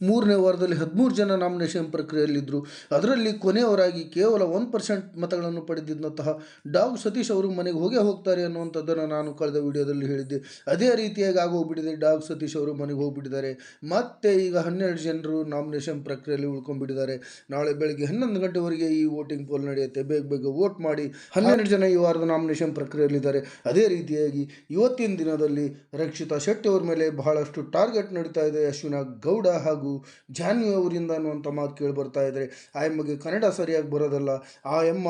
ಮೂರನೇ ವಾರದಲ್ಲಿ 13 ಜನ ನಾಮಿನೇಷನ್ ಪ್ರಕ್ರಿಯೆಯಲ್ಲಿದ್ದರು. ಅದರಲ್ಲಿ ಕೊನೆಯವರಾಗಿ ಕೇವಲ 1% ಮತಗಳನ್ನು ಪಡೆದಿದ್ದಂತಹ ಡಾಗ್ ಸತೀಶ್ ಅವರು ಮನೆಗೆ ಹೋಗ್ತಾರೆ ಅನ್ನುವಂಥದ್ದನ್ನು ನಾನು ಕಳೆದ ವಿಡಿಯೋದಲ್ಲಿ ಹೇಳಿದ್ದೆ. ಅದೇ ರೀತಿಯಾಗಿ ಆಗೋಗ್ಬಿಟ್ಟಿದೆ. ಡಾಗ್ ಸತೀಶ್ ಅವರು ಮನೆಗೆ ಹೋಗ್ಬಿಟ್ಟಿದ್ದಾರೆ. ಮತ್ತೆ ಈಗ 12 ಜನರು ನಾಮಿನೇಷನ್ ಪ್ರಕ್ರಿಯೆಯಲ್ಲಿ ಉಳ್ಕೊಂಡ್ಬಿಟ್ಟಿದ್ದಾರೆ. ನಾಳೆ ಬೆಳಗ್ಗೆ 11 ಗಂಟೆವರೆಗೆ ಈ ವೋಟಿಂಗ್ ಪೋಲ್ ನಡೆಯುತ್ತೆ. ಬೇಗ ವೋಟ್ ಮಾಡಿ. 12 ಜನ ಈ ವಾರದ ನಾಮಿನೇಷನ್ ಪ್ರಕ್ರಿಯೆಯಲ್ಲಿದ್ದಾರೆ. ಅದೇ ರೀತಿಯಾಗಿ ಇವತ್ತಿನ ದಿನದಲ್ಲಿ ರಕ್ಷಿತಾ ಶೆಟ್ಟಿ ಅವರ ಮೇಲೆ ಬಹಳಷ್ಟು ಟಾರ್ಗೆಟ್ ನಡೀತಾ ಇದೆ. ಅಶ್ವಿನಿ ಗೌಡ ಹಾಗೂ ಜಾನ್ವಿ ಅವರಿಂದ ಅನ್ನುವಂಥ ಮಾತು ಕೇಳಿ ಬರ್ತಾ ಇದ್ದಾರೆ. ಆ ಎಮ್ಮಗೆ ಕನ್ನಡ ಸರಿಯಾಗಿ ಬರೋದಲ್ಲ, ಆ ಎಮ್ಮ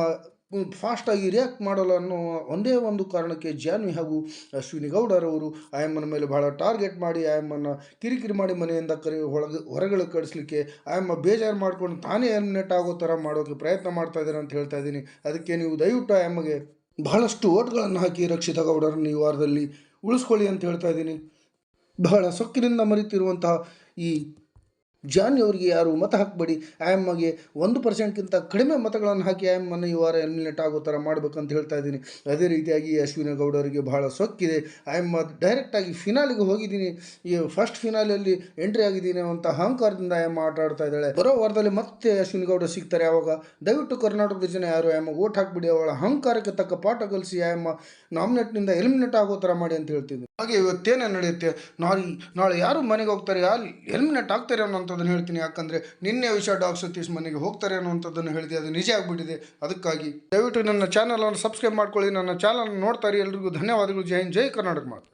ಫಾಸ್ಟಾಗಿ ರಿಯಾಕ್ಟ್ ಮಾಡಲ್ಲ ಅನ್ನೋ ಒಂದೇ ಒಂದು ಕಾರಣಕ್ಕೆ ಜಾನ್ವಿ ಹಾಗೂ ಅಶ್ವಿನಿ ಗೌಡರವರು ಆ ಎಮ್ಮನ ಮೇಲೆ ಬಹಳ ಟಾರ್ಗೆಟ್ ಮಾಡಿ ಆ ಎಮ್ಮನ್ನು ಕಿರಿಕಿರಿ ಮಾಡಿ ಮನೆಯಿಂದ ಹೊರಗಡೆ ಕಳಿಸ್ಲಿಕ್ಕೆ ಆ ಎಮ್ಮ ಬೇಜಾರು ಮಾಡ್ಕೊಂಡು ತಾನೇ ಎಲಿಮಿನೇಟ್ ಆಗೋ ಥರ ಮಾಡೋಕ್ಕೆ ಪ್ರಯತ್ನ ಮಾಡ್ತಾ ಇದ್ದಾರೆ ಅಂತ ಹೇಳ್ತಾ ಇದ್ದೀನಿ. ಅದಕ್ಕೆ ನೀವು ದಯವಿಟ್ಟು ಆ ಎಮ್ಮಗೆ ಬಹಳಷ್ಟು ಓಟ್ಗಳನ್ನು ಹಾಕಿ ರಕ್ಷಿತಾ ಗೌಡರನ್ನು ಈ ವಾರದಲ್ಲಿ ಉಳಿಸ್ಕೊಳ್ಳಿ ಅಂತ ಹೇಳ್ತಾ ಇದ್ದೀನಿ. ಬಹಳ ಸೊಕ್ಕಿನಿಂದ ಮರಿತಿರುವಂತಹ ಈ ಜಾನ್ವಿ ಅವರಿಗೆ ಯಾರು ಮತ ಹಾಕಬೇಡಿ. ಆ ಎಮ್ಮಗೆ 1%ಕ್ಕಿಂತ ಕಡಿಮೆ ಮತಗಳನ್ನು ಹಾಕಿ ಆ ಎಮ್ಮನ್ನು ಈ ವಾರ ಎಲಿಮಿನೇಟ್ ಆಗೋ ಥರ ಮಾಡಬೇಕಂತ ಹೇಳ್ತಾ ಇದ್ದೀನಿ. ಅದೇ ರೀತಿಯಾಗಿ ಅಶ್ವಿನಿ ಗೌಡರಿಗೆ ಬಹಳ ಸೊಕ್ಕಿದೆ. ಆ ಎಮ್ಮ ಡೈರೆಕ್ಟಾಗಿ ಫಿನಾಲಿಗೆ ಹೋಗಿದ್ದೀನಿ, ಈ ಫಸ್ಟ್ ಫಿನಾಲಲ್ಲಿ ಎಂಟ್ರಿ ಆಗಿದ್ದೀನಿ ಅಂತ ಅಹಂಕಾರದಿಂದ ಆ ಎಮ್ಮ ಆಟ ಆಡ್ತಾ ಇದ್ದಾಳೆ. ಬರೋ ವಾರದಲ್ಲಿ ಮತ್ತೆ ಅಶ್ವಿನಿ ಗೌಡ ಸಿಗ್ತಾರೆ. ಆವಾಗ ದಯವಿಟ್ಟು ಕರ್ನಾಟಕದ ಜನ ಯಾರು ಆ ಎಮ್ಮಗೆ ಓಟ್ ಹಾಕಿಬಿಡಿ. ಅವಳ ಅಹಂಕಾರಕ್ಕೆ ತಕ್ಕ ಪಾಠ ಕಲಿಸಿ ಆ ಎಮ್ಮ ನಾಮಿನೇಟ್ನಿಂದ ಎಲಿಮಿನೇಟ್ ಆಗೋ ಥರ ಮಾಡಿ ಅಂತ ಹೇಳ್ತಿದ್ದೆ. ಹಾಗೆ ಇವತ್ತೇನೇ ನಡೆಯುತ್ತೆ, ನಾಳೆ ಯಾರು ಮನೆಗೆ ಹೋಗ್ತಾರೆ, ಯಾರು ಎಲಿಮಿನೇಟ್ ಆಗ್ತಾರೆ ಅನ್ನೋಂಥದ್ದನ್ನು ಹೇಳ್ತೀನಿ. ಯಾಕಂದರೆ ನಿನ್ನೆ ವಿಷಯ ಡಾಗ್ ಸತೀಶ್ ಮನೆಗೆ ಹೋಗ್ತಾರೆ ಅನ್ನೋಂಥದ್ದನ್ನು ಹೇಳಿದೆ, ಅದು ನಿಜ ಆಗಿಬಿಟ್ಟಿದೆ. ಅದಕ್ಕಾಗಿ ದಯವಿಟ್ಟು ನನ್ನ ಚಾನಲನ್ನು ಸಬ್ಸ್ಕ್ರೈಬ್ ಮಾಡ್ಕೊಳ್ಳಿ. ನನ್ನ ಚಾನಲ್ ನೋಡ್ತಾರೆ. ಎಲ್ರಿಗೂ ಧನ್ಯವಾದಗಳು. ಜೈ ಹಿಂದ್, ಜೈ ಕರ್ನಾಟಕ ಮಾತು.